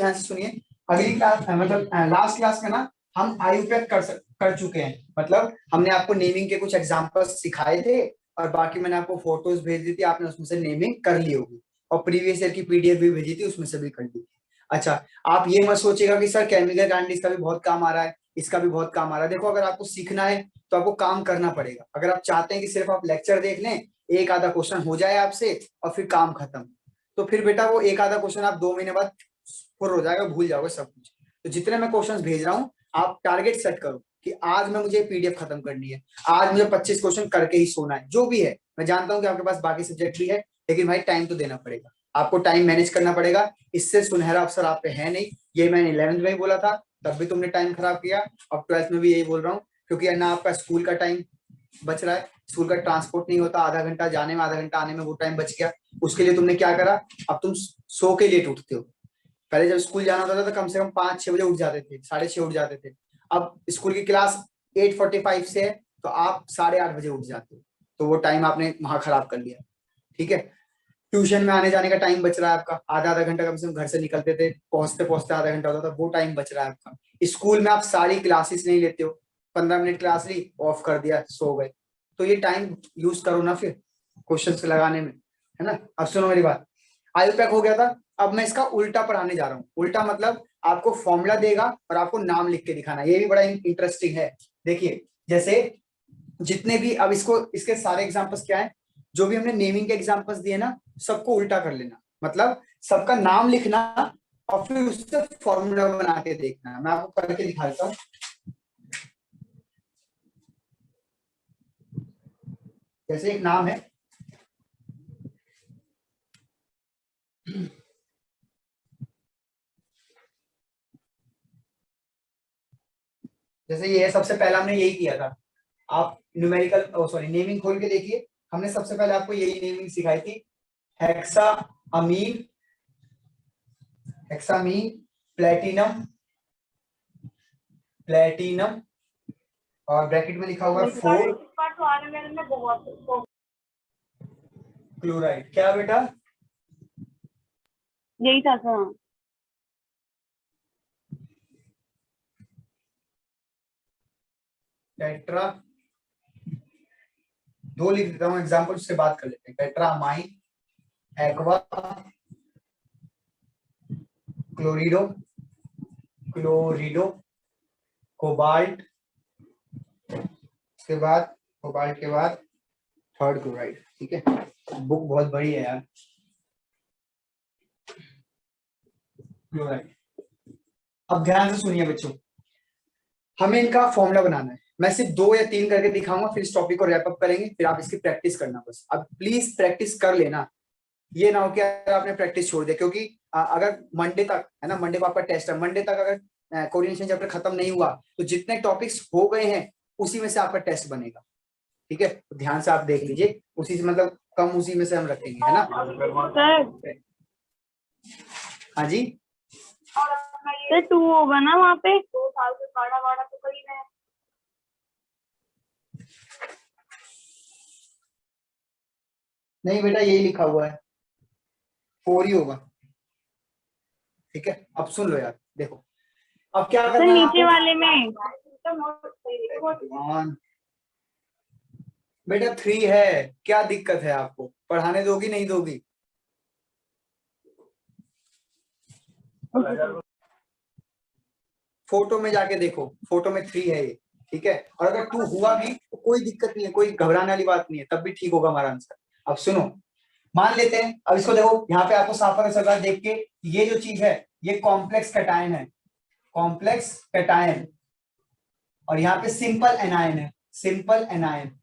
ध्यान से सुनिए। अगली क्लास मतलब लास्ट क्लास में ना हम आयुपैक कर चुके हैं, मतलब हमने आपको नेमिंग के कुछ एग्जांपल्स सिखाए थे और बाकी मैंने आपको फोटोज भेज दी थी, आपने उसमें से नेमिंग कर ली होगी और प्रीवियस ईयर की पीडीएफ भी भेजी थी, उसमें से भी कर दी थी। अच्छा, आप ये मत सोचिएगा कि सर केमिकल काइनेटिक्स का भी बहुत काम आ रहा है, इसका भी बहुत काम आ रहा है। देखो, अगर आपको सीखना है तो आपको काम करना पड़ेगा। अगर आप चाहते हैं कि सिर्फ आप लेक्चर देख लें, एक आधा क्वेश्चन हो जाए आपसे और फिर काम खत्म, तो फिर बेटा वो एक आधा क्वेश्चन आप 2 महीने बाद फुर हो जाएगा, भूल जाओगे सब कुछ। तो जितने मैं क्वेश्चंस भेज रहा हूँ, आप टारगेट सेट करो कि आज मैं मुझे पीडीएफ खत्म करनी है, आज मुझे 25 क्वेश्चन करके ही सोना है। जो भी है, मैं जानता हूँ कि आपके पास बाकी सब्जेक्ट भी है, लेकिन भाई टाइम तो देना पड़ेगा, आपको टाइम मैनेज करना पड़ेगा। इससे सुनहरा अवसर आप पे है नहीं। ये मैंने 11th में ही बोला था, तब भी तुमने टाइम खराब किया, अब 12th में भी यही बोल रहा हूँ, क्योंकि ना आपका स्कूल का टाइम बच रहा है, स्कूल का ट्रांसपोर्ट नहीं होता, आधा घंटा जाने में आधा घंटा आने में वो टाइम बच गया। उसके लिए तुमने क्या करा, अब तुम सो के लेट उठते हो। पहले जब स्कूल जाना होता था तो कम से कम 5-6 बजे उठ जाते थे, 6:30 उठ जाते थे। अब स्कूल की क्लास 8:45 से है तो आप 8:30 बजे उठ जाते हो, तो वो टाइम आपने वहां खराब कर लिया। ठीक है, ट्यूशन में आने जाने का टाइम बच रहा है आपका, आधा आधा घंटा कम से कम घर से निकलते थे, पहुंचते पहुंचते आधा घंटा होता था, वो टाइम बच रहा है आपका। स्कूल में आप सारी क्लासेस नहीं लेते हो, 15 मिनट क्लास ली, ऑफ कर दिया, सो गए। तो ये टाइम यूज करो ना फिर क्वेश्चंस लगाने में, है ना। अब सुनो मेरी बात, आयु पैक हो गया था, अब मैं इसका उल्टा पढ़ाने जा रहा हूँ। उल्टा मतलब आपको फॉर्मूला देगा और आपको नाम लिख के दिखाना, ये भी बड़ा इंटरेस्टिंग है। देखिए, जैसे जितने भी, अब इसको इसके सारे एग्जांपल्स क्या है, जो भी हमने नेमिंग के एग्जांपल्स दिए ना, सबको उल्टा कर लेना, मतलब सबका नाम लिखना और फिर उससे फॉर्मूला बना के देखना। मैं आपको करके दिखा देता हूँ। जैसे एक नाम है, जैसे ये सबसे पहला हमने यही किया था। आप न्यूमेरिकल सॉरी नेमिंग खोल के देखिए, हमने सबसे पहले आपको यही नेमिंग सिखाई थी, हेक्सा अमीन, हेक्सामीन, प्लेटिनम, प्लेटिनम और ब्रैकेट में लिखा हुआ है 4 क्लोराइड। क्या बेटा, यही था सर। टेट्रा, 2 लिख देता हूँ एग्जाम्पल, उससे बात कर लेते हैं। टेट्रामाइन, एक्वा, क्लोरिडो, क्लोरिडो, कोबाल्ट, उसके बाद कोबाल्ट के बाद थर्ड क्लोराइड। ठीक है, बुक बहुत बड़ी है यार। क्लोराइड, अब ध्यान से सुनिए बच्चों, हमें इनका फॉर्मूला बनाना है। मैं सिर्फ 2 या 3 करके दिखाऊंगा, फिर इस टॉपिक को रैप अप करेंगे, फिर आप इसकी प्रैक्टिस करना बस। अब प्लीज प्रैक्टिस कर लेना, ये ना हो कि अगर आपने प्रैक्टिस छोड़ दिया, क्योंकि अगर मंडे तक, है ना, मंडे को आपका टेस्ट है, मंडे तक अगर कोऑर्डिनेशन चैप्टर खत्म नहीं हुआ तो जितने टॉपिक्स हो गए हैं उसी में से आपका टेस्ट बनेगा। ठीक है, तो ध्यान से आप देख लीजिए, उसी से मतलब कम उसी में से हम रखेंगे, है ना सर। हाँ जी, सर 2 होगा ना वहाँ पे, 2 साल से पढ़ा वाड़ा तो करी है। नहीं बेटा यही लिखा हुआ है, 4 ही होगा। ठीक है, अब सुन लो यार, देखो अब क्या सर करना है नीचे आपको। वाले में बेटा 3 है, क्या दिक्कत है आपको, पढ़ाने दोगी नहीं दोगी। फोटो में जाके देखो, फोटो में 3 है ये। ठीक है, और अगर 2 हुआ भी तो कोई दिक्कत नहीं है, कोई घबराने वाली बात नहीं है, तब भी ठीक होगा हमारा आंसर। अब सुनो, मान लेते हैं, अब इसको देखो, यहाँ पे आपको साफ पता देख के, ये जो चीज है ये कॉम्प्लेक्स कैटायन है, कॉम्प्लेक्स कैटायन, और यहाँ पे सिंपल एनायन है, सिंपल एनायन।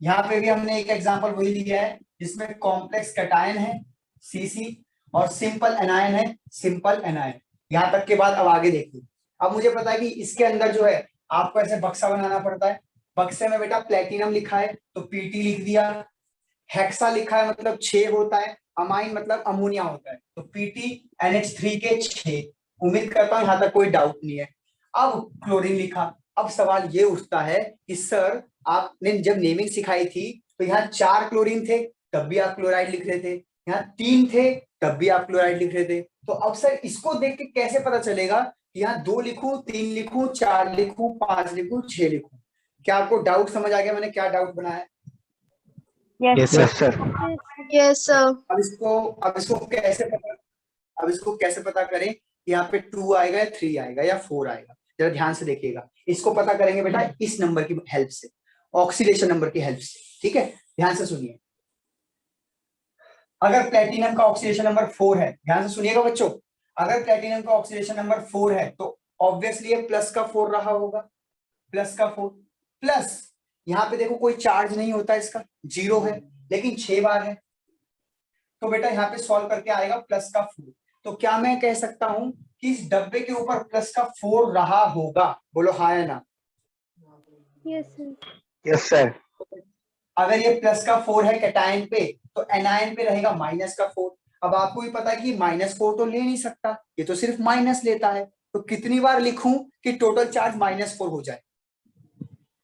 यहाँ पे भी हमने एक एग्जांपल वही लिया है जिसमें कॉम्प्लेक्स कैटायन है सीसी और सिंपल एनायन है सिंपल एनायन। यहाँ तक के बाद अब आगे देखिए, अब मुझे पता है कि इसके अंदर जो है आपको ऐसे बक्सा बनाना पड़ता है। बक्से में बेटा प्लेटिनम लिखा है तो पीटी लिख दिया, हेक्सा लिखा है मतलब 6 होता है, अमाइन मतलब अमोनिया होता है, तो पीटी NH3 के 6। उम्मीद करता हूं यहाँ तक कोई डाउट नहीं है। अब क्लोरीन लिखा, अब सवाल ये उठता है कि सर आपने जब नेमिंग सिखाई थी तो यहाँ 4 क्लोरीन थे, तब भी आप क्लोराइड लिख रहे थे, यहाँ 3 थे तब भी आप क्लोराइड लिख रहे थे। तो अब सर इसको देख के कैसे पता चलेगा कि यहाँ 2 लिखूं, 3 लिखूं, 4 लिखूं, 5 लिखूं, 6 लिखूं? क्या आपको डाउट समझ आ गया मैंने क्या डाउट बनाया? Yes yes sir. Yes sir. अब इसको कैसे पता करें कि यहाँ पे 2 आएगा या 3 आएगा या 4 आएगा? जरा ध्यान से देखिएगा। इसको पता करेंगे बेटा इस नंबर की हेल्प से, ऑक्सीडेशन नंबर की हेल्प से। ठीक है, ध्यान से सुनिए। अगर प्लेटिनम का ऑक्सीडेशन नंबर 4 है, ध्यान से सुनिएगा बच्चों, अगर प्लेटिनम का ऑक्सीडेशन नंबर 4 है तो ऑब्वियसली ये प्लस का 4 रहा होगा, प्लस का 4। प्लस यहाँ पे देखो कोई चार्ज नहीं होता, इसका 0 है, लेकिन 6 बार है, तो बेटा यहाँ पे सॉल्व करके आएगा प्लस का 4। तो क्या मैं कह सकता हूं कि इस डब्बे के ऊपर प्लस का 4 रहा होगा? बोलो हाँ या ना। Yes sir. Yes sir. अगर ये प्लस का 4 है कैटायन पे, तो एनायन पे रहेगा माइनस का 4। अब आपको भी पता है कि -4 तो ले नहीं सकता, ये तो सिर्फ माइनस लेता है। तो कितनी बार लिखूं कि टोटल चार्ज -4 हो जाए?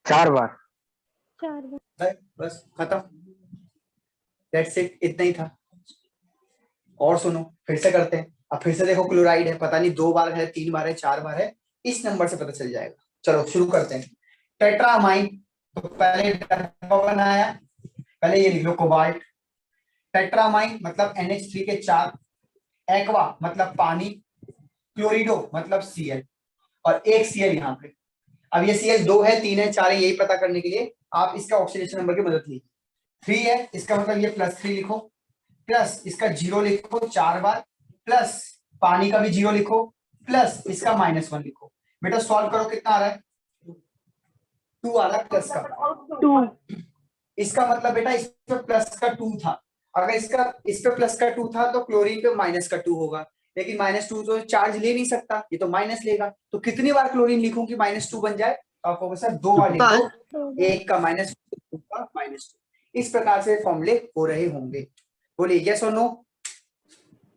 4 बार। 4 बार। बस खत्म, दैट्स इट, इतना ही था। और सुनो, फिर से करते हैं। अब फिर से देखो क्लोराइड है, पता नहीं 2 बार है, 3 बार है, 4 बार है, इस नंबर से पता चल जाएगा। चलो शुरू करते हैं। टेट्रामाइन, तो पहले डब्बा बनाया, पहले ये लिख लो कोबाल्ट। टेट्रामाइन मतलब NH3 के 4, एक्वा मतलब पानी, क्लोरिडो मतलब Cl, और एक Cl यहाँ पे। अब ये Cl 2 है, 3 है, 4 है, यही पता करने के लिए आप इसका ऑक्सीडेशन नंबर की मदद लीजिए। 3 है, इसका मतलब ये +3 लिखो, प्लस इसका 0 लिखो 4 बार, प्लस पानी का भी 0 लिखो, प्लस इसका -1 लिखो। बेटा सॉल्व करो, कितना आ रहा है? 2 आ रहा है प्लस का 2। इसका मतलब बेटा इस पे प्लस का 2 था, अगर इस पे प्लस का 2 था तो क्लोरीन पे माइनस का 2 होगा, लेकिन -2 तो चार्ज ले नहीं सकता, ये तो माइनस लेगा। तो कितनी बार क्लोरीन लिखूं कि -2 बन जाए? तो आपको सर 2 बार लिख दो, एक का -2 का -2। इस प्रकार से फॉर्मूले हो रहे होंगे। बोलिए यस और no.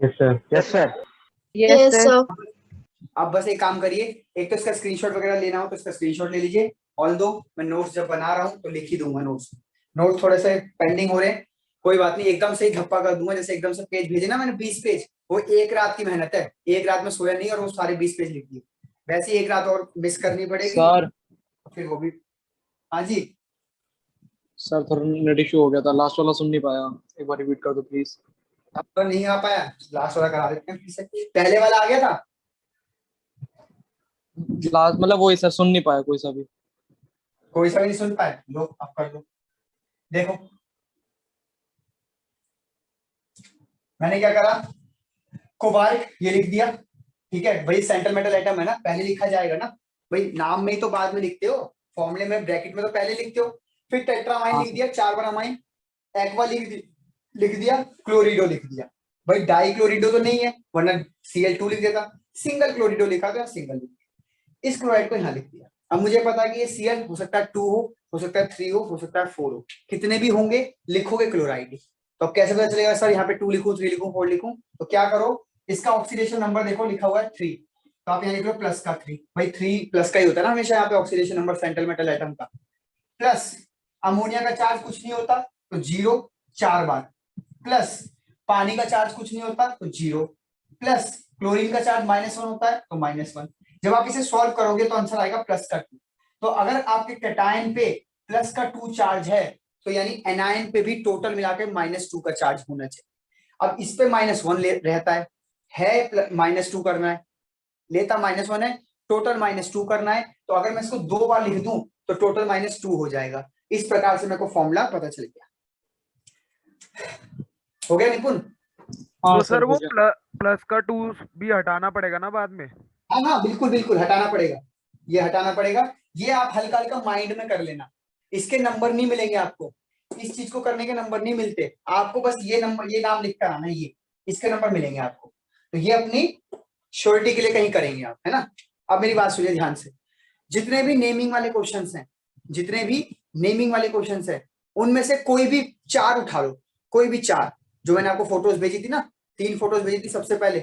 Yes sir. Yes sir. Yes sir. अब बस एक काम करिए, एक तो इसका स्क्रीनशॉट वगैरह लेना हो तो इसका स्क्रीनशॉट ले लीजिए। ऑल्दो मैं नोट्स जब बना रहा हूं तो लिख ही दूंगा नोट थोड़े से पेंडिंग हो रहे हैं, कोई बात नहीं, एकदम से ही धप्पा कर दूंगा। जैसे एकदम से पेज भेजे ना मैंने 20 पेज, वो एक रात की मेहनत है, एक रात में सोया नहीं और वो सारे 20 पेज लिख दिए, वैसे एक रात और मिस करनी पड़ेगी सर। फिर वो भी। हाँ जी सर थोड़ा नेट इशू हो गया था, लास्ट वाला सुन नहीं पाया, एक बार रिपीट कर दो प्लीज। अब तो नहीं आ पाया, लास्ट वाला करा देते हैं फिर से। पहले वाला आ गया था, लास्ट मतलब वही सर, सुन नहीं पाया कोई सा भी। कोई सा भी नहीं सुन पाए, लो अब कर दो। देखो मैंने क्या करा, कोबाल्ट ये लिख दिया, ठीक है भाई, सेंट्रल मेटल एटम है ना, पहले लिखा जाएगा ना भाई, नाम में ही तो बाद में लिखते हो, फॉर्मूले में ब्रैकेट में तो पहले लिखते हो। फिर टेट्रामाइन लिख दिया, 4 बार अमाइन, एक्वा लिख दिया, क्लोरिडो लिख दिया। भाई डाई क्लोरिडो तो नहीं है, वरना Cl2 लिख देता, सिंगल क्लोरिडो लिखा तो सिंगल लिख दिया। इस क्लोराइड को यहाँ लिख दिया। अब मुझे पता है कि ये Cl हो सकता है 2 हो सकता है 3 हो सकता है 4 हो, कितने भी होंगे लिखोगे क्लोराइड। तो अब कैसे पता चलेगा सर यहाँ पे 2 लिखूं, 3 लिखूं, 4 लिखूं? तो क्या करो, इसका ऑक्सीडेशन नंबर देखो लिखा हुआ है 3, तो आप यहाँ लिख लो प्लस का 3। भाई 3 प्लस का ही होता है ना हमेशा यहाँ पे oxidation number central metal atom का। प्लस अमोनिया का चार्ज कुछ नहीं होता तो 0 4 बार, प्लस पानी का चार्ज कुछ नहीं होता तो 0, प्लस क्लोरीन का चार्ज -1 होता है तो -1। जब आप इसे सॉल्व करोगे तो आंसर आएगा प्लस का 2। तो अगर आपके कैटायन पे प्लस का 2 चार्ज है तो यानी एनायन पे भी टोटल मिला के -2 का चार्ज होना चाहिए। अब इस पे -1 रहता है -2 करना है, लेता -1 है, टोटल -2 करना है, तो अगर मैं इसको 2 बार लिख दूं तो टोटल -2 हो जाएगा। इस प्रकार से मेरे को फॉर्मूला पता चल गया। हो गया निपुण? तो सर वो प्लस का 2 भी हटाना पड़ेगा ना बाद में? हाँ हाँ बिल्कुल बिल्कुल हटाना पड़ेगा, ये हटाना पड़ेगा। ये आप हल्का हल्का माइंड में कर लेना, इसके नंबर नहीं मिलेंगे आपको, इस चीज को करने के नंबर नहीं मिलते आपको, बस ये नंबर, ये नाम लिख कर आना, ये इसके नंबर मिलेंगे आपको। तो ये अपनी श्योरिटी के लिए कहीं करेंगे आप, है ना। अब मेरी बात सुनिए ध्यान से, जितने भी नेमिंग वाले क्वेश्चंस हैं, जितने भी नेमिंग वाले क्वेश्चंस हैं, उनमें से कोई भी 4 उठा लो, कोई भी 4, जो मैंने आपको फोटोज भेजी थी ना, 3 फोटोज भेजी थी सबसे पहले,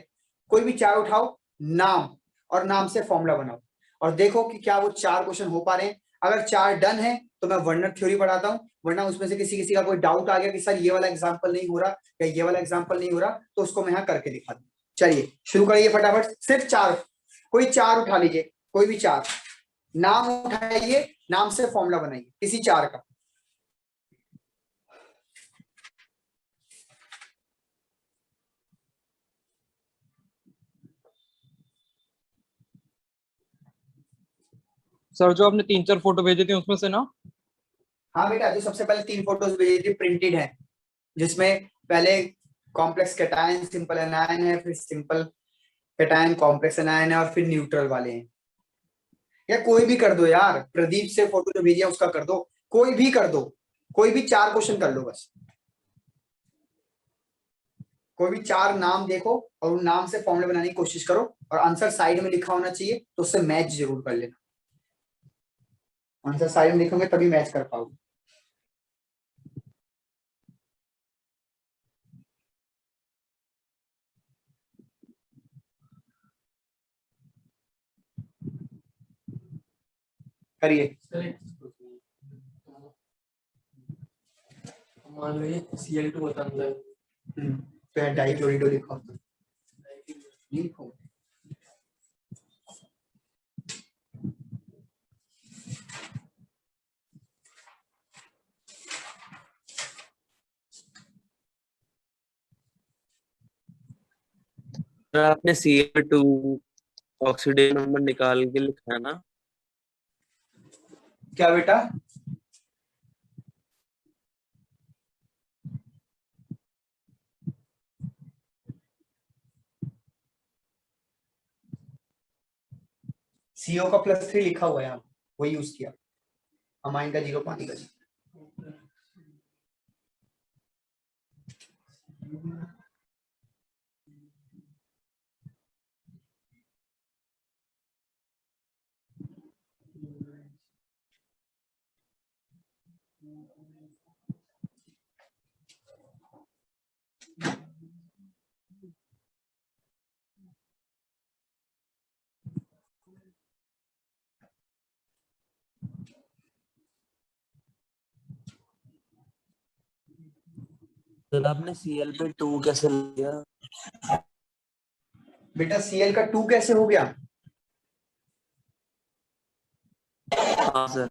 कोई भी 4 उठाओ, नाम और नाम से फॉर्मूला बनाओ और देखो कि क्या वो 4 क्वेश्चन हो पा रहे हैं। अगर 4 डन है तो मैं वर्नर थ्योरी पढ़ाता हूँ, वरना उसमें से किसी किसी का कोई डाउट आ गया कि सर ये वाला एग्जांपल नहीं हो रहा या ये वाला एग्जांपल नहीं हो रहा, तो उसको मैं यहाँ करके दिखा दूँ। चलिए शुरू करिए फटाफट, सिर्फ 4, कोई 4 उठा लीजिए, कोई भी 4 नाम उठाइए, नाम से फॉर्मूला बनाइए किसी 4 का। सर जो आपने 3-4 फोटो भेजे थे उसमें से ना? हाँ बेटा, जो सबसे पहले 3 फोटोज भेजी थी प्रिंटेड है, जिसमें पहले कॉम्प्लेक्स कैटायन सिंपल एनायन है, फिर सिंपल कैटायन कॉम्प्लेक्स एनायन है, और फिर न्यूट्रल वाले हैं। या कोई भी कर दो यार, प्रदीप से फोटो जो भेजी है उसका कर दो, कोई भी कर दो, कोई भी 4 क्वेश्चन कर लो बस। कोई भी 4 नाम देखो और उन नाम से फॉर्मूले बनाने की कोशिश करो, और आंसर साइड में लिखा होना चाहिए, तो उससे मैच जरूर कर लेना। आंसर साइड में लिखोगे तभी मैच कर पाओगे। करिए। मान लो ये Cl2 होता है, तो डाइक्लोरिडो लिखो, लिखो। सर आपने Cl2 ऑक्सीडेशन नंबर निकाल के लिखा है ना? क्या बेटा? CO का +3 लिखा हुआ है यहाँ, वही यूज किया, अमाइन का 0 पानी का 0। सर आपने Cl पे 2 कैसे लिया? बेटा Cl का 2 कैसे हो गया? हाँ सर।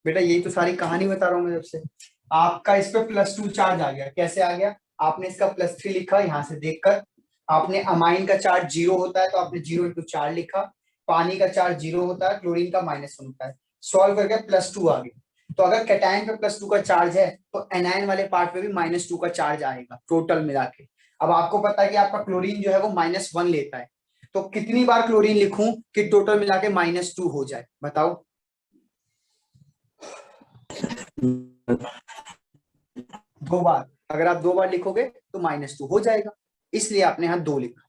बेटा यही तो सारी कहानी बता रहा हूँ मैं जब से। आपका इस पे +2 चार्ज आ गया, कैसे आ गया? आपने इसका +3 लिखा यहाँ से देखकर, आपने अमाइन का चार्ज 0 होता है तो आपने 0 × 4 लिखा, पानी का चार्ज 0 होता है, क्लोरीन का -1 होता है, सॉल्व करके +2 आ गया। तो अगर कैटायन पे +2 का चार्ज है तो एनायन वाले पार्ट पे भी -2 का चार्ज आएगा टोटल मिला के। अब आपको पता है कि आपका क्लोरीन जो है वो -1 लेता है, तो कितनी बार क्लोरीन लिखूं कि टोटल मिला के -2 हो जाए, बताओ? 2 बार। अगर आप 2 बार लिखोगे तो -2 हो जाएगा, इसलिए आपने यहाँ 2 लिखा।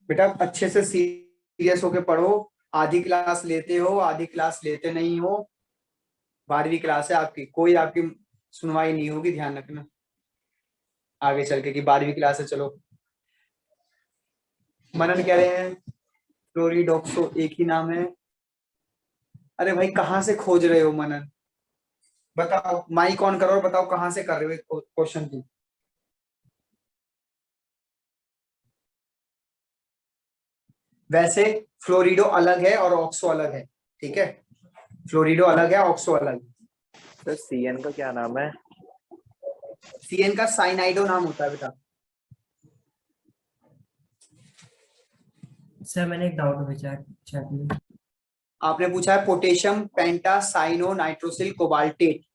बेटा अच्छे से सीरियस होके पढ़ो, आधी क्लास लेते हो, आधी क्लास लेते नहीं हो। 12वीं क्लास है आपकी, कोई आपकी सुनवाई नहीं होगी, ध्यान रखना आगे चल के कि 12वीं क्लास है। चलो मनन कह रहे हैं क्लोरीडॉक्सो एक ही नाम है। अरे भाई कहाँ से खोज रहे हो मनन, बताओ, माइक ऑन करो और बताओ कहाँ से कर रहे हो क्वेश्चन की। वैसे फ्लोरिडो अलग है और ऑक्सो अलग है, ठीक है? फ्लोरिडो अलग है, ऑक्सो अलग है। सर सीएन का क्या नाम है? सीएन का साइनाइडो नाम होता है बेटा। सर मैंने एक डाउट पूछा चैट में। आपने पूछा है potassium penta cyano nitrosyl cobaltate.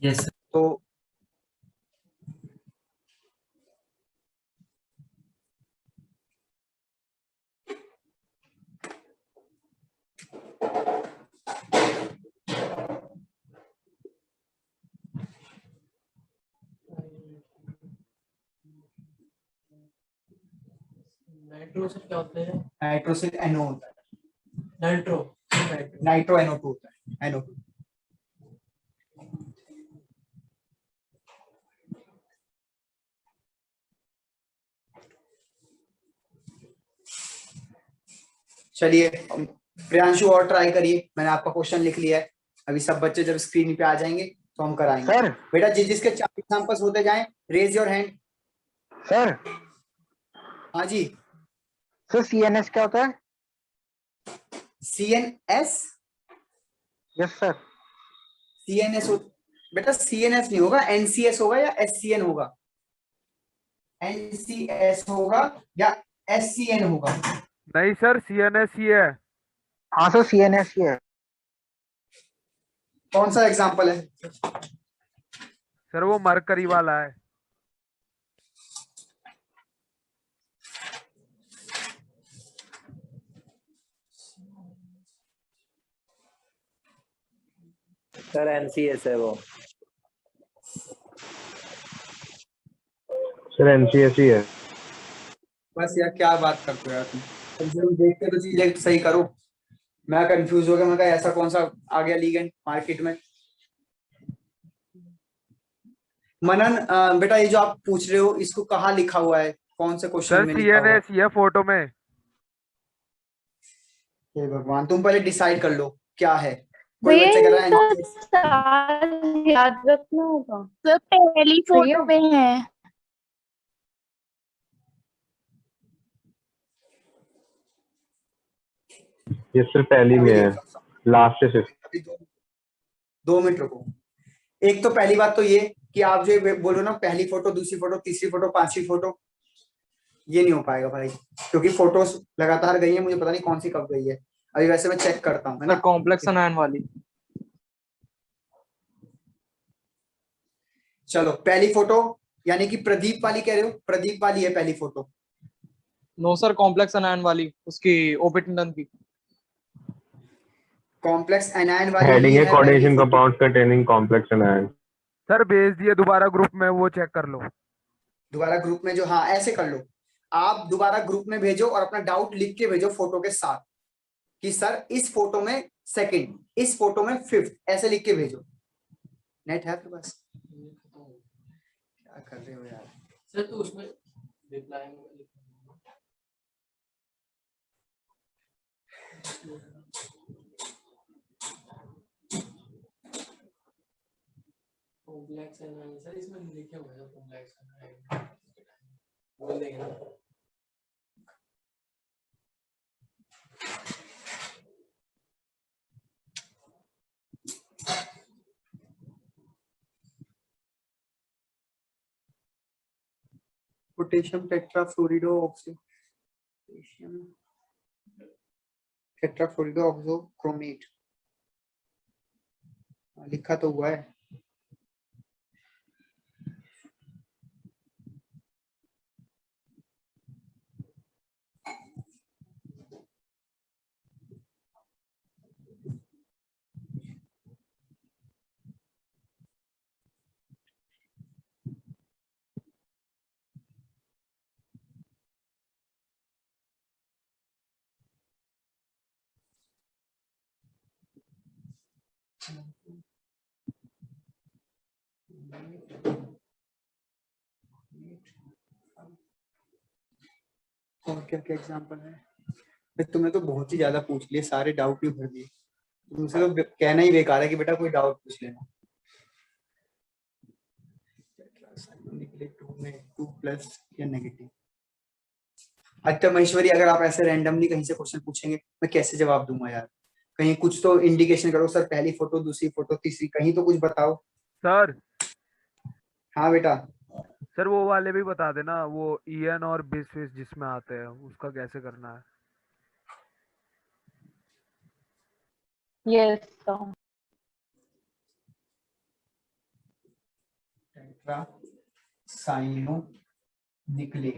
Yes sir. तो नाइट्रो सर क्या होते हैं? नाइट्रोसिल एनो होता है, नाइट्रो नाइट्रो NO2 होता है, NO2। चलिए प्रियांशु और ट्राई करिए, मैंने आपका क्वेश्चन लिख लिया है। अभी सब बच्चे जब स्क्रीन पे आ जाएंगे तो हम कराएंगे। सर बेटा जिसके 4 एग्जांपल्स होते जाएं, रेज योर हैंड। सर हाँ जी। सर CNS क्या होता है? CNS? Yes sir. CNS बेटा CNS नहीं होगा, NCS होगा या SCN होगा। NCS होगा या SCN होगा। नहीं सर, CNS ही है। हाँ सर CNS ही है। कौन सा एग्जांपल है? सर वो मरकरी वाला है। सर NCS है वो। सर NCS ही है। बस यार क्या बात करते हो यार तुम, कम से कम देख के तो चीजें सही करो। मैं कंफ्यूज हो गया, मैं कहा ऐसा कौन सा आ गया लीगेंड मार्केट में। मनन बेटा ये जो आप पूछ रहे हो इसको कहाँ लिखा हुआ है, कौन से क्वेश्चन सर में लिखा हुआ है? CNS ही है फोटो में। हे भगवान, तुम पहले डिसाइड कर लो क्या है। कोई भैया बच्चा कह रहा है इनका NCS। साल याद रखना होगा। सर पहली फोटो पे है। ये सिर्फ पहली में है, लास्ट से सिर्फ। अभी 2 मिनट रुको। एक तो पहली बात तो ये कि आप जो बोलो ना पहली फोटो, दूसरी फोटो, तीसरी फोटो, पांचवी फोटो, ये नहीं हो पाएगा भाई, क्योंकि फोटोज लगातार गई है, मुझे पता नहीं कौन सी कब गई है। अभी वैसे मैं चेक करता हूँ, है ना। सर कॉम्प्लेक्स अनायन वाली। चलो पहली फोटो यानी कि प्रदीप वाली कह रहे हो? प्रदीप वाली है पहली photo. No sir, complex anion वाली, उसकी ओपिटन की। कॉम्प्लेक्स एनायन वाली हेडिंग ही है है coordination compounds containing complex anion. Sir भेज दिए दोबारा ग्रुप में, वो चेक कर लो। दोबारा ग्रुप में जो, हाँ ऐसे कर लो, आप दोबारा ग्रुप में भेजो और अपना डाउट लिख के भेजो फोटो के साथ कि सर इस फोटो में सेकंड, इस फोटो में फिफ्थ, ऐसे लिख के भेजो। नेट है आपके पास? क्या कर रहे हो यार। सर तो उसमें रिप्लाई में कॉम्प्लेक्स एनायन सर इसमें लिखे हुए हैं कॉम्प्लेक्स एनायन बोल देंगे ना। पोटेशियम टेट्राफ्लोरिडो पोटेशियम टेट्राफ्लोरिडो ऑक्सोक्रोमेट लिखा तो हुआ है। और क्या क्या एग्जांपल है? तुमने तो बहुत ही ज्यादा पूछ लिए, सारे डाउट ही भर दिए। तुमसे तो कहना ही बेकार है कि बेटा कोई डाउट पूछ लेना। 2 में 2 प्लस या नेगेटिव। अच्छा महेश्वरी, अगर आप ऐसे रैंडमली कहीं से क्वेश्चन पूछेंगे मैं कैसे जवाब दूंगा यार? कहीं कुछ तो इंडिकेशन करो सर, पहली फोटो, दूसरी फोटो, तीसरी, कहीं तो कुछ बताओ सर हाँ बेटा। सर वो वाले भी बता देना, वो EN और बिस जिसमें आते हैं उसका कैसे करना है। Yes sir. टेट्रा साइनो निकले।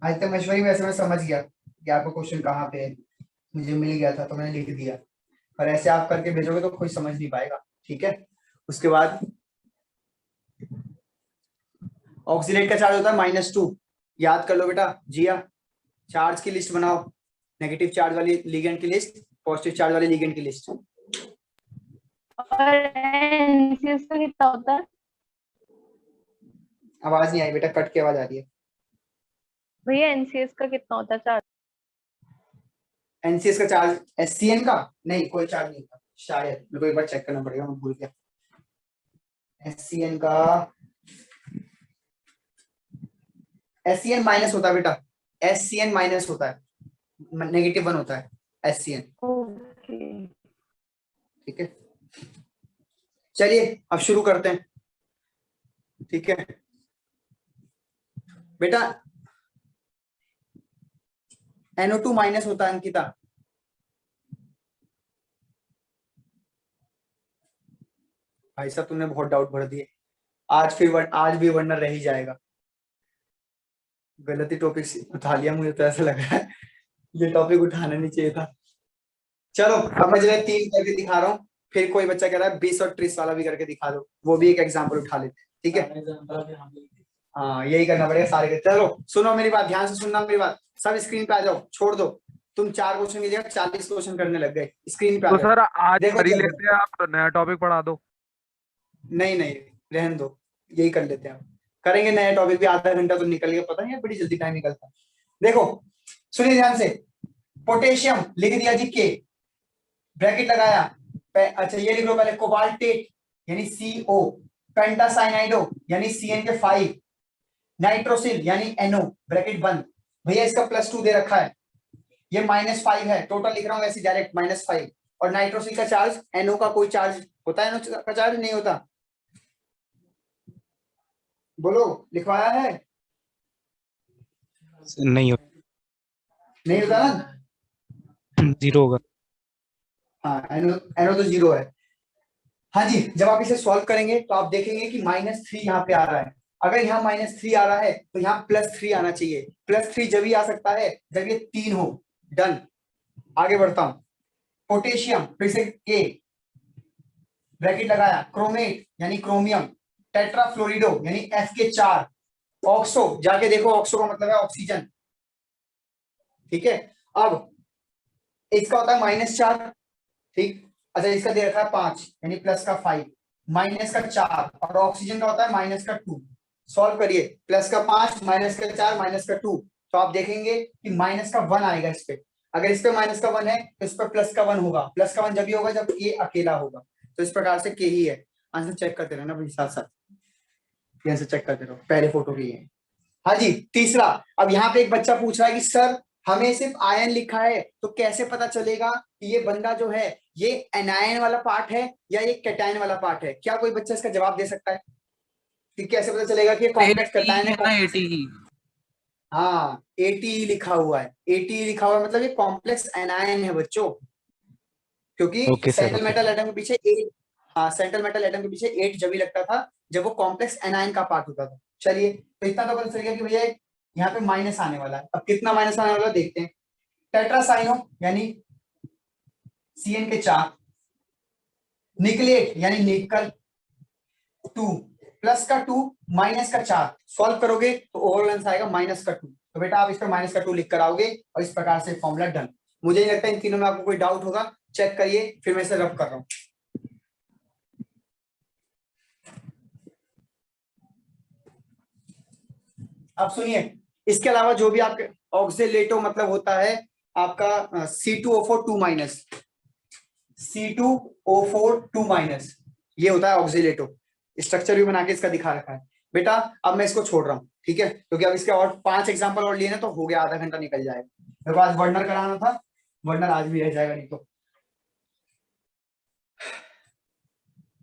आज तक महेश्वरी वैसे मैं समझ गया कि आपका क्वेश्चन कहाँ पे है, मुझे मिल गया था तो मैंने लिख दिया, पर ऐसे आप करके भेजोगे तो कोई समझ नहीं पाएगा। ठीक है, उसके बाद ऑक्सीडेट का चार्ज होता है -2, याद कर लो बेटा। जिया चार्ज की लिस्ट बनाओ, नेगेटिव चार्ज वाली लिगेंड की लिस्ट, पॉजिटिव चार्ज वाली लिगेंड की लिस्ट। और NCS का कितना होता है? आवाज नहीं आई बेटा, कट के आवाज आ रही है। भैया एनसीएस का कितना होता है चार्ज? एनसीएस का चार्ज, एससीएन का नहीं, कोई चार्ज नहीं था शायद, मेरे को एक बार चेक करना पड़ेगा, मैं भूल गया। एससीएन का, एससीएन माइनस होता है बेटा, एससीएन माइनस होता है, -1 होता है एससीएन। ओके। ठीक है, चलिए अब शुरू करते हैं। ठीक है बेटा, NO2 माइनस होता है अंकिता। भाई साहब तुमने बहुत डाउट भर दिए आज, आज भी वर्णन रह ही जाएगा। गलती टॉपिक उठा लिया, मुझे तो ऐसा लग रहा है ये टॉपिक उठाना नहीं चाहिए था। चलो अब मैं जरा 3 करके दिखा रहा हूँ, फिर कोई बच्चा कह रहा है 20 और 30 वाला भी करके दिखा दो, वो भी एक एग्जाम्पल उठा लेते हैं। ठीक है, हाँ यही करना पड़ेगा सारे के। चलो सुनो मेरी बात, ध्यान से सुनना मेरी बात, सब स्क्रीन पे आ जाओ, छोड़ दो, तुम 4 क्वेश्चन की जगह 40 क्वेश्चन करने लग गए, स्क्रीन पे आ तो जाओ। सर आज देखो कर ही चलो। लेते हैं, आप नया टॉपिक पढ़ा दो। नहीं नहीं रहने दो, यही कर लेते हैं, करेंगे नया टॉपिक भी, आधा घंटा तो निकल गया, पता नहीं है बड़ी जल्दी टाइम निकलता है। देखो सुनिए ध्यान से, पोटेशियम लिख दिया जी के, ब्रैकेट लगाया, अच्छा ये लिख लो पहले, कोबाल्टेट यानी CO, पेंटासाइनाइडो यानी CN के 5, नाइट्रोसिल यानी NO, ब्रैकेट बंद। भैया इसका +2 दे रखा है, ये -5 है, टोटल लिख रहा हूँ ऐसे डायरेक्ट -5, और नाइट्रोसिल का चार्ज, NO का कोई चार्ज होता है, NO का चार्ज नहीं होता, बोलो लिखवाया है? नहीं हो, नहीं होता ना, 0 होगा। हाँ NO तो 0 है। हाँ जी, जब आप इसे सॉल्व करेंगे तो आप देखेंगे कि -3 यहाँ पे आ रहा है, अगर यहाँ -3 आ रहा है तो यहाँ +3 आना चाहिए, +3 जब ही आ सकता है जब ये 3 हो। डन, आगे बढ़ता हूं। पोटेशियम फिर से के, ब्रैकेट लगाया, क्रोमेट यानी क्रोमियम, टेट्राफ्लोरिडो यानी F4, ऑक्सो, जाके देखो ऑक्सो का मतलब है ऑक्सीजन। ठीक है, अब इसका होता है -4, ठीक, अच्छा इसका दे रखा है 5 यानी +5, -4, और ऑक्सीजन का होता है -2। सॉल्व करिए, +5, -4, -2, तो आप देखेंगे कि -1 आएगा इस पे, अगर इस पे -1 है तो इस पे +1 होगा, +1 जब भी होगा जब ये अकेला होगा, तो इस प्रकार से के ही है। आंसर चेक करते रहना भाई, साथ साथ आंसर चेक करते रहो, पहले फोटो की है। हाँ जी, तीसरा, अब यहाँ पे एक बच्चा पूछ रहा है कि सर हमें सिर्फ आयन लिखा है तो कैसे पता चलेगा कि ये बंदा जो है ये एनायन वाला पार्ट है या ये कैटायन वाला पार्ट है? क्या कोई बच्चा इसका जवाब दे सकता है कि कैसे पता चलेगा कि ये कॉम्प्लेक्स कैटायन है ना? ATE, हाँ ATE लिखा हुआ है, ATE लिखा हुआ है, मतलब ये कॉम्प्लेक्स एनायन है बच्चों, क्योंकि सेंट्रल मेटल एटम के पीछे 8, हाँ सेंट्रल मेटल एटम के पीछे 8 जब भी लगता था जब वो कॉम्प्लेक्स एनायन का पार्ट होता था। चलिए तो इतना तो पता चल गया कि भैया यहाँ पे माइनस आने वाला है, अब कितना माइनस आने वाला देखते हैं। टेट्रासाइनो यानी CN4, निकलेट यानी निकल 2, +2 -4, सॉल्व करोगे तो ओवरऑल आंसर आएगा -2। तो बेटा आप इस पर -2 लिख कर आओगे और इस प्रकार से फॉर्मूला डन। मुझे नहीं लगता इन तीनों में आपको कोई डाउट होगा, चेक करिए, फिर मैं इसे रब कर रहा हूं। अब सुनिए, इसके अलावा जो भी आपके ऑक्सीलेटो मतलब होता है आपका C2O4 2-, C2O4 2-, ये होता है ऑक्सीलेटो, स्ट्रक्चर भी बना के इसका दिखा रखा है। बेटा अब मैं इसको छोड़ रहा हूँ, ठीक है, क्योंकि अब इसके और 5 एग्जांपल और लिए ना तो हो गया, आधा घंटा निकल जाएगा। मेरे को आज वर्नर कराना था, वर्नर आज भी रह जाएगा नहीं तो।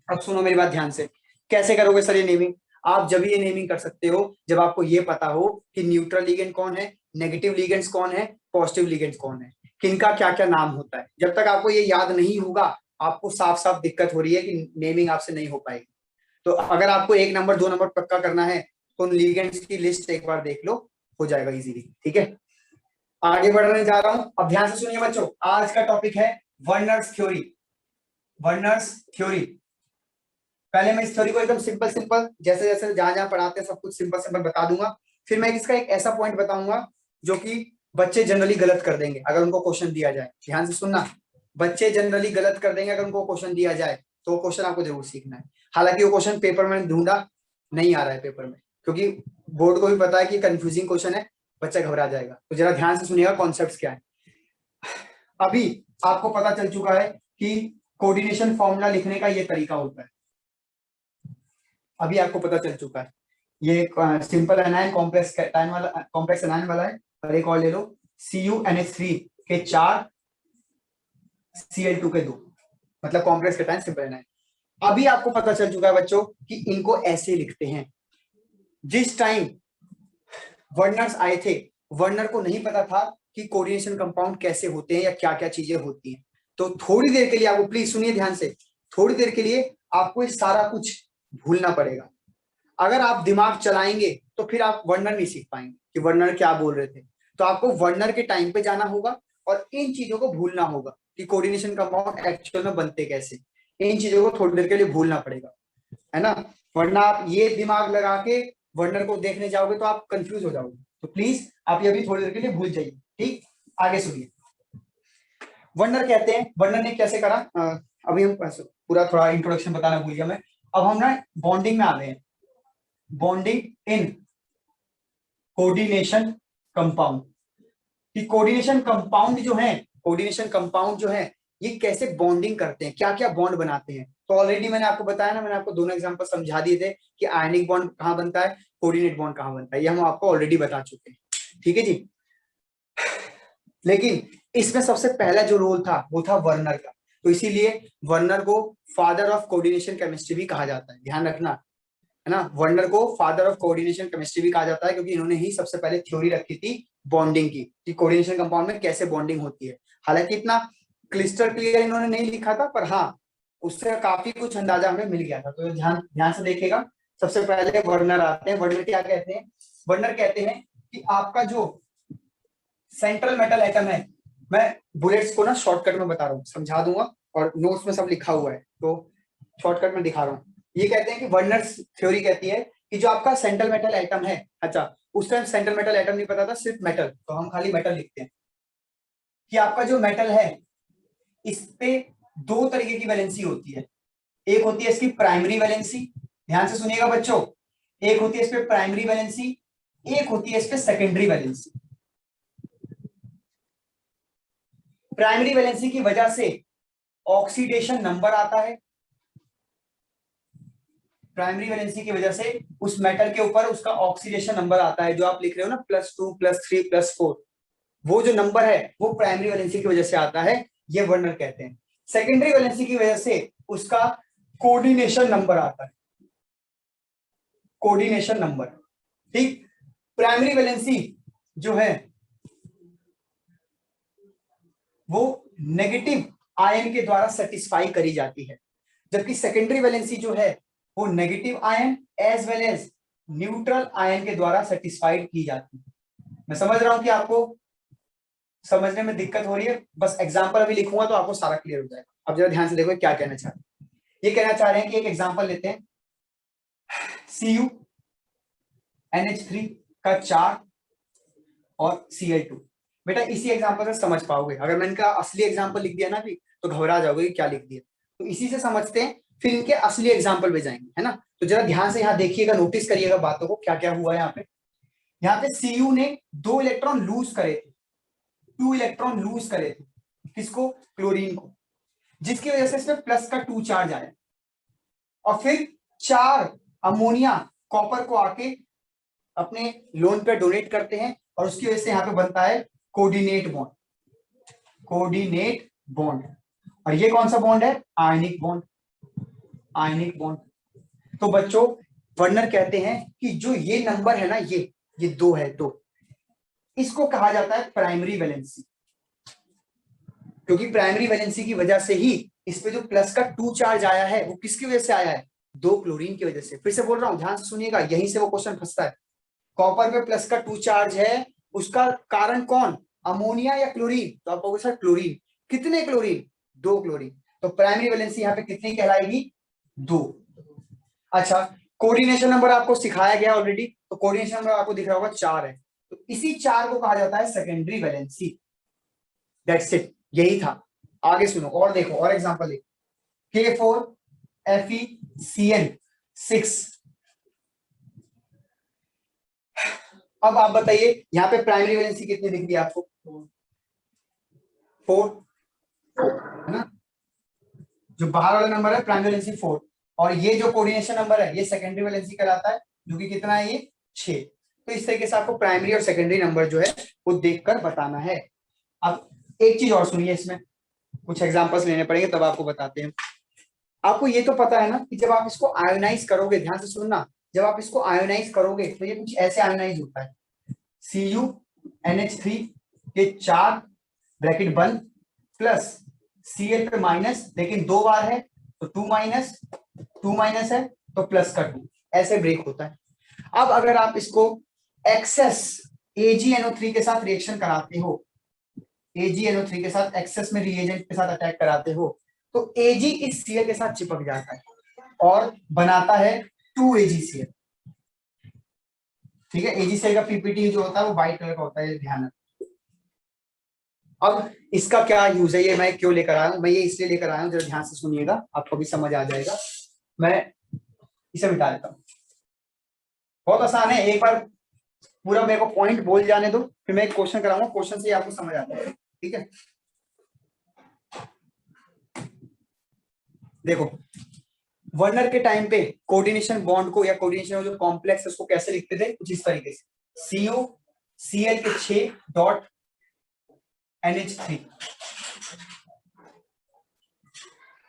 अब सुनो मेरी बात ध्यान से, कैसे करोगे सर ये नेमिंग? आप जब ये नेमिंग कर सकते हो जब आपको ये पता हो कि न्यूट्रल लिगेंड कौन है, नेगेटिव लिगेंड्स कौन है, पॉजिटिव लिगेंड्स कौन है, किनका क्या क्या नाम होता है। जब तक आपको ये याद नहीं होगा आपको साफ साफ दिक्कत हो रही है कि नेमिंग आपसे नहीं हो पाएगी। तो अगर आपको 1 नंबर 2 नंबर पक्का करना है तो उन लिगेंड्स की लिस्ट एक बार देख लो, हो जाएगा इजीली। ठीक है, आगे बढ़ने जा रहा हूं, अब ध्यान से सुनिए बच्चों, आज का टॉपिक है वर्नर्स थ्योरी। वर्नर्स थ्योरी, पहले मैं इस थ्योरी को एकदम सिंपल जैसे जैसे जहां पढ़ाते हैं सब कुछ सिंपल बता दूंगा, फिर मैं इसका एक ऐसा पॉइंट बताऊंगा जो कि बच्चे जनरली गलत कर देंगे अगर उनको क्वेश्चन दिया जाए। ध्यान से सुनना, बच्चे जनरली गलत कर देंगे अगर उनको क्वेश्चन दिया जाए, तो क्वेश्चन आपको जरूर सीखना है। हालांकि वो क्वेश्चन पेपर में ढूंढा नहीं आ रहा है पेपर में, क्योंकि बोर्ड को भी पता है कि कंफ्यूजिंग क्वेश्चन है, बच्चा घबरा जाएगा। तो जरा ध्यान से सुनिएगा कॉन्सेप्ट्स क्या है। अभी आपको पता चल चुका है कि कोऑर्डिनेशन फॉर्मूला लिखने का ये तरीका होता है, अभी आपको पता चल चुका है। ये सिंपल एनायन कॉम्प्लेक्स एनायन वाला है, और एक और ले लो CuNH3 के 4 Cl2 के 2, मतलब कॉम्प्लेक्स कैटायन सिंपल एनायन। अभी आपको पता चल चुका है बच्चों कि इनको ऐसे लिखते हैं। जिस टाइम वर्नर्स आए थे, वर्नर को नहीं पता था कि कोऑर्डिनेशन कंपाउंड कैसे होते हैं या क्या क्या चीजें होती हैं। तो थोड़ी देर के लिए आपको, प्लीज सुनिए ध्यान से, थोड़ी देर के लिए आपको ये सारा कुछ भूलना पड़ेगा। अगर आप दिमाग चलाएंगे तो फिर आप वर्नर नहीं सीख पाएंगे कि वर्नर क्या बोल रहे थे। तो आपको वर्नर के टाइम पे जाना होगा और इन चीजों को भूलना होगा कि कोऑर्डिनेशन कंपाउंड एक्चुअल में बनते कैसे। इन चीजों को थोड़ी देर के लिए भूलना पड़ेगा, है ना, वरना आप ये दिमाग लगा के वर्नर को देखने जाओगे तो आप कंफ्यूज हो जाओगे। तो प्लीज आप ये भी थोड़ी देर के लिए भूल जाइए, ठीक। आगे सुनिए, वर्नर कहते हैं, वर्नर ने कैसे करा, अभी हम पूरा थोड़ा इंट्रोडक्शन बताना भूल गया मैं। अब हम ना बॉन्डिंग में आ गए हैं, बॉन्डिंग इन कोऑर्डिनेशन कंपाउंड। कि कोऑर्डिनेशन कंपाउंड जो है, कोऑर्डिनेशन कंपाउंड जो है ये कैसे बॉन्डिंग करते हैं, क्या क्या बॉन्ड बनाते हैं। तो ऑलरेडी मैंने आपको बताया ना, मैंने आपको दोनों एग्जांपल समझा दिए थे कि आयनिक बॉन्ड कहां बनता है, कोऑर्डिनेट बॉन्ड कहां बनता है, ये हम आपको ऑलरेडी बता चुके हैं, ठीक है जी। लेकिन इसमें सबसे पहला जो रोल था वो था वर्नर का, तो इसीलिए वर्नर को फादर ऑफ कोऑर्डिनेशन केमिस्ट्री भी कहा जाता है, ध्यान रखना, है ना। वर्नर को फादर ऑफ कोऑर्डिनेशन केमिस्ट्री भी कहा जाता है क्योंकि इन्होंने ही सबसे पहले थ्योरी रखी थी बॉन्डिंग की, कि कोऑर्डिनेशन कंपाउंड में कैसे बॉन्डिंग होती है। हालांकि इतना क्लिस्टर क्लियर इन्होंने नहीं लिखा था, पर हाँ उससे काफी कुछ अंदाजा हमें मिल गया था। तो ध्यान से देखिएगा। सबसे पहले वर्नर आते हैं। वर्नर क्या कहते हैं, वर्नर कहते हैं कि आपका जो सेंट्रल मेटल एटम है, मैं बुलेट्स को ना शॉर्टकट में बता रहा हूँ, समझा दूंगा और नोट्स में सब लिखा हुआ है तो शॉर्टकट में दिखा रहा हूँ। ये कहते हैं कि वर्नर्स थ्योरी कहती है कि जो आपका सेंट्रल मेटल एटम है, अच्छा उस टाइम सेंट्रल मेटल एटम नहीं पता था, सिर्फ मेटल, तो हम खाली मेटल लिखते हैं, कि आपका जो मेटल है इस पे दो तरीके की वैलेंसी होती है। एक होती है इसकी प्राइमरी वैलेंसी, ध्यान से सुनिएगा बच्चों, एक होती है इस पे प्राइमरी वैलेंसी, एक होती है इस पे सेकेंडरी वैलेंसी। प्राइमरी वैलेंसी की वजह से ऑक्सीडेशन नंबर आता है, प्राइमरी वैलेंसी की वजह से उस मेटल के ऊपर उसका ऑक्सीडेशन नंबर आता है, जो आप लिख रहे हो ना +2 +3 +4, वो जो नंबर है वो प्राइमरी वैलेंसी की वजह से आता है, ये वर्नर कहते हैं। सेकेंडरी वैलेंसी की वजह से उसका कोऑर्डिनेशन नंबर आता है, कोऑर्डिनेशन नंबर, ठीक। प्राइमरी वैलेंसी जो है वो नेगेटिव आयन के द्वारा सेटिस्फाई करी जाती है, जबकि सेकेंडरी वैलेंसी जो है वो negative ion as well as neutral ion के द्वारा सेटिस्फाइड की जाती है। मैं समझ रहा हूं कि आपको समझने में दिक्कत हो रही है, बस एग्जांपल अभी लिखूंगा तो आपको सारा क्लियर हो जाएगा। अब जरा ध्यान से देखो क्या कहना चाह रहे हैं। ये कहना चाह रहे हैं कि एक एग्जांपल लेते हैं, CuNH3 का 4 और Cl2। बेटा इसी एग्जांपल से समझ पाओगे, अगर मैंने इनका असली एग्जांपल लिख दिया ना अभी तो घबरा जाओगे कि क्या लिख दिया, तो इसी से समझते हैं, फिर इनके असली एग्जांपल पे जाएंगे, है ना। तो जरा ध्यान से यहाँ देखिएगा, नोटिस करिएगा बातों को, क्या क्या हुआ यहाँ पे। यहाँ पे Cu ने 2 इलेक्ट्रॉन लूज करे थे, 2 इलेक्ट्रॉन लूज करे थे, किसको, क्लोरीन को, जिसकी वजह से इसमें प्लस का 2 चार्ज आया, और फिर 4 अमोनिया कॉपर को आके अपने लोन पे डोनेट करते हैं, और उसकी वजह से यहाँ पे बनता है कोऑर्डिनेट बॉन्ड, कोऑर्डिनेट बॉन्ड। और ये कौन सा बॉन्ड है, आयनिक बॉन्ड, आयनिक बॉन्ड। तो बच्चों वर्नर कहते हैं कि जो ये नंबर है ना, ये 2 है, 2, इसको कहा जाता है प्राइमरी वैलेंसी, क्योंकि प्राइमरी वैलेंसी की वजह से ही इस पे जो प्लस का 2 चार्ज आया है वो किसकी वजह से आया है, 2 क्लोरीन की वजह से। फिर से बोल रहा हूं, ध्यान से सुनिएगा, यहीं से वो क्वेश्चन फंसता है। कॉपर पे प्लस का 2 चार्ज है, उसका कारण कौन, अमोनिया या क्लोरीन, तो आप कहोगे सर क्लोरीन, कितने क्लोरीन, 2 क्लोरीन, तो प्राइमरी वैलेंसी यहाँ पे कितनी कहलाएगी, 2। अच्छा, कोऑर्डिनेशन नंबर आपको सिखाया गया ऑलरेडी, तो कोऑर्डिनेशन नंबर आपको दिख रहा होगा 4 है, तो इसी 4 को कहा जाता है सेकेंडरी वैलेंसी। दैट्स इट, यही था। आगे सुनो और देखो, और एग्जांपल देखो, K4FeCN6, अब आप बताइए यहाँ पे प्राइमरी वैलेंसी कितनी दिख रही है आपको? 4 है ना, जो बाहर वाला नंबर है प्राइमरी वैलेंसी 4, और ये जो कोऑर्डिनेशन नंबर है ये सेकेंडरी वैलेंसी कहलाता है, जो कि कितना है, ये 6। तो इस तरीके से आपको प्राइमरी और सेकेंडरी नंबर जो है वो देखकर बताना है। अब एक चीज और सुनिए, इसमें कुछ एग्जांपल्स लेने पड़ेंगे तब आपको बताते हैं। आपको ये तो पता है ना कि जब आप इसको आयोनाइज करोगे, ध्यान से सुनना, जब आप इसको आयोनाइज करोगे तो ये कुछ ऐसे आयोनाइज होता है, CuNH3 के 4 ब्रैकेट बंद प्लस Cl पे माइनस, लेकिन 2 बार है तो 2 माइनस है तो प्लस का 2, ऐसे ब्रेक होता है। अब अगर आप इसको एक्सेस AgNO3 के साथ रिएक्शन कराते हो, AgNO3 के साथ एक्सेस में रिएजेंट के साथ अटैक कराते हो, तो Ag इस Cl के साथ चिपक जाता है और बनाता है 2AgCl। ठीक है, AgCl का पीपीटी जो होता है वो व्हाइट कलर का होता है, ध्यान रखना। अब इसका क्या यूज है, ये मैं क्यों लेकर आया हूं, मैं ये इसलिए लेकर आया हूं, जरा ध्यान से सुनिएगा, आपको भी समझ आ जाएगा। मैं इसे मिटा देता हूं, बहुत आसान है, एक बार पूरा मेरे को पॉइंट बोल जाने दो, फिर मैं एक क्वेश्चन कराऊंगा, क्वेश्चन से आपको समझ आ जाएगा। ठीक है, देखो वर्नर के टाइम पे कोऑर्डिनेशन बॉन्ड को या कोऑर्डिनेशन जो कॉम्प्लेक्स है उसको कैसे लिखते थे, कुछ इस तरीके से, CuCl के 6 डॉट NH3,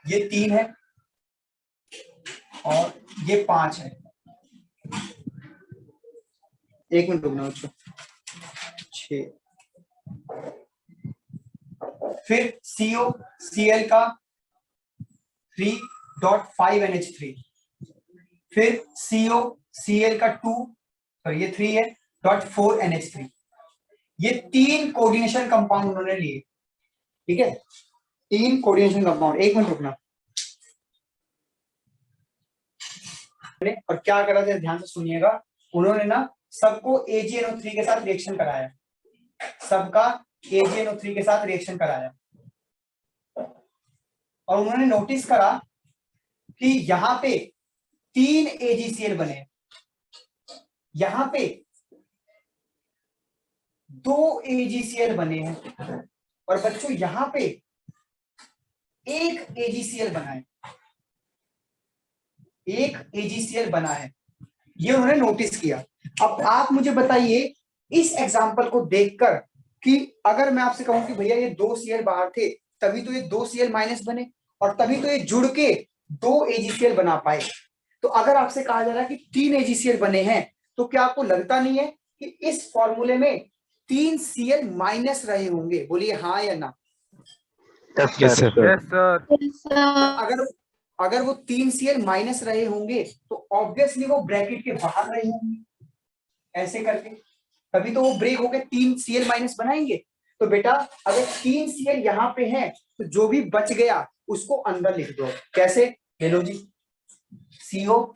ये 3 है और ये 5 है। एक मिनट रुकना बच्चों, 6, फिर CuCl का 3.5 NH3, फिर CuCl का 2, तो ये 3 है, .4 NH3। ये 3 कोऑर्डिनेशन कंपाउंड उन्होंने लिए। ठीक है, 3 कोऑर्डिनेशन कंपाउंड। एक मिनट रुकना, और क्या करा था ध्यान से सुनिएगा, उन्होंने ना सबको AgNO3 के साथ रिएक्शन कराया, सबका AgNO3 के साथ रिएक्शन कराया, और उन्होंने नोटिस करा कि यहां पे 3 AgCl बने, यहां पे 2 AgCl बने हैं, और बच्चों यहां पे 1 AgCl बना है, 1 AgCl बना है, ये उन्होंने नोटिस किया। अब आप मुझे बताइए इस एग्जांपल को देखकर कि अगर मैं आपसे कहूं कि भैया ये 2 Cl बाहर थे तभी तो ये 2 Cl माइनस बने और तभी तो ये जुड़ के 2 AgCl बना पाए, तो अगर आपसे कहा जा रहा है कि 3 AgCl बने हैं, तो क्या आपको लगता नहीं है कि इस फॉर्मूले में 3 Cl माइनस रहे होंगे? बोलिए हाँ या ना। Yes sir. Yes sir. अगर वो 3 Cl माइनस रहे होंगे तो ऑब्वियसली वो ब्रैकेट के बाहर रहे होंगे, ऐसे करके, तभी तो वो ब्रेक होकर 3 Cl माइनस बनाएंगे। तो बेटा अगर 3 Cl यहाँ पे है तो जो भी बच गया उसको अंदर लिख दो। कैसे? ले लो जी, CO